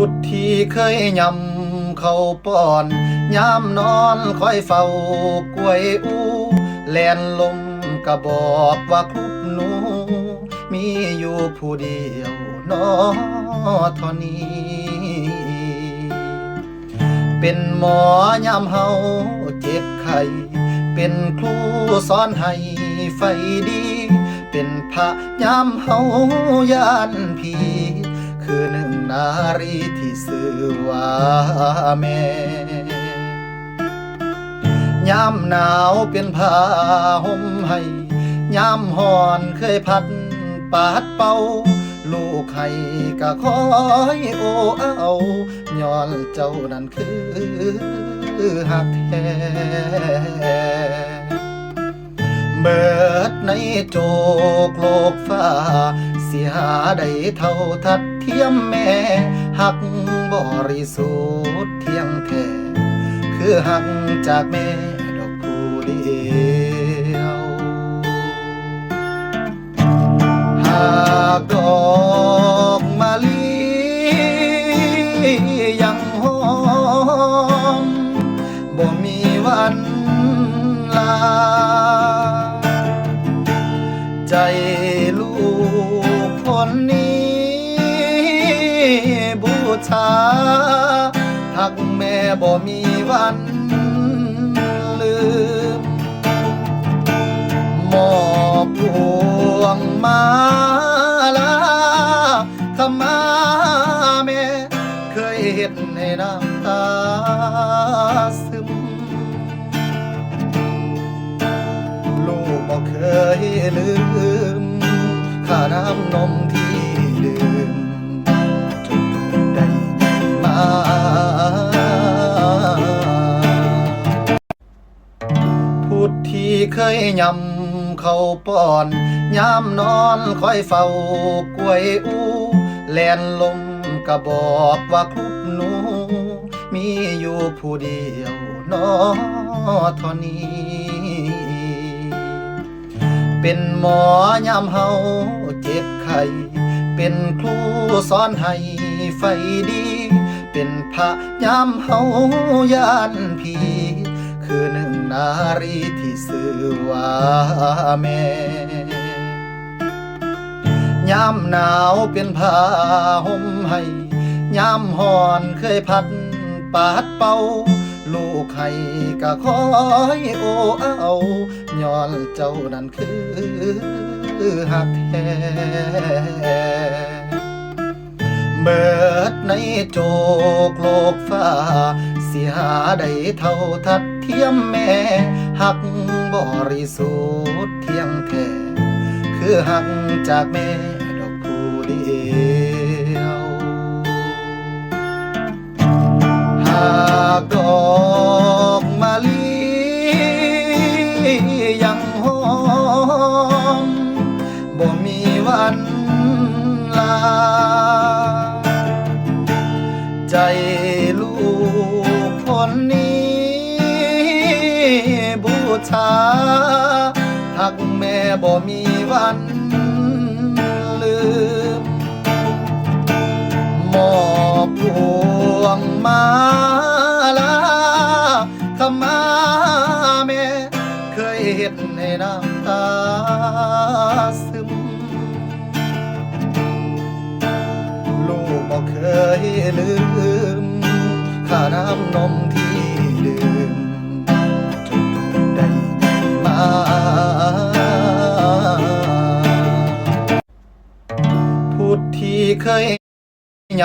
ดที่เคยยำเขาป้อนยามนอนคอยเฝ้ากล้วยอูแลนลมก็บอกว่าครุบหนูมีอยู่ผู้เดียวนอเท่านี้เป็นหมอยามเฮาเจ็บไข้เป็นครูสอนให้ไฟดีเป็นพระยามเฮายานผีคือหนึ่งนารีที่ชื่อว่าแม่ยามหนาวเป็นผ้าห่มให้ยามฮ้อนเคยพัดปาดเป่าลูกให้ก็คอยโอ้เอาย้อนเจ้านั้นคือหักแท้เบิดในโจกโลกฟ้าเสียได้เท่าทัดเทียมแม่หักบริสุทธิ์เที่ยงแท้คือหักจากแม่ดอกผู้เดียวหากดอกมะลิยังหอมบ่มีวันลาใจลูกคนนี้บูชาหักแม่บ่มีวันลืมมอบพวงมาลาขมาแม่เคยเห็นให้น้ำตาซึมลูกบ่เคยลืมค่าน้ำนมที่ดื่มจนเกิดได้มาพูดที่เคยยำเขาป้อนยามนอนคอยเฝ้ากล้วยอูแลนลมก็บอกว่าครุบหนูมีอยู่ผู้เดียวนอเท่านี้เป็นหมอยามเฮาเจ็บไข้เป็นครูสอนให้ไฟดีเป็นพระยามเฮายานผีคือหนึ่งนารีที่ชื่อว่าแม่ยามหนาวเป็นผ้าห่มให้ยามฮ้อนเคยพัดปาดเป่าลูกให้ก็คอยโอ้เอาย้อนเจ้านั้นคือหักแท้เบิดในโจกโลกฟ้าเสียได้เท่าทัดเทียมแม่หักบริสุทธิ์เที่ยงแท้คือหักจากแม่ดอกผู้เดียวหากดอกมะลิยังหอมบ่มีวันลาใจลูกคนนี้บูชาหักแม่บ่มีวันลืมมอบพวงมาลาขมาแม่เคยเห็นให้น้ำตาซึมลูกบ่เคยลืมค่าน้ำนมที่ดื่มจนเกิดได้มาพูดที่เคยย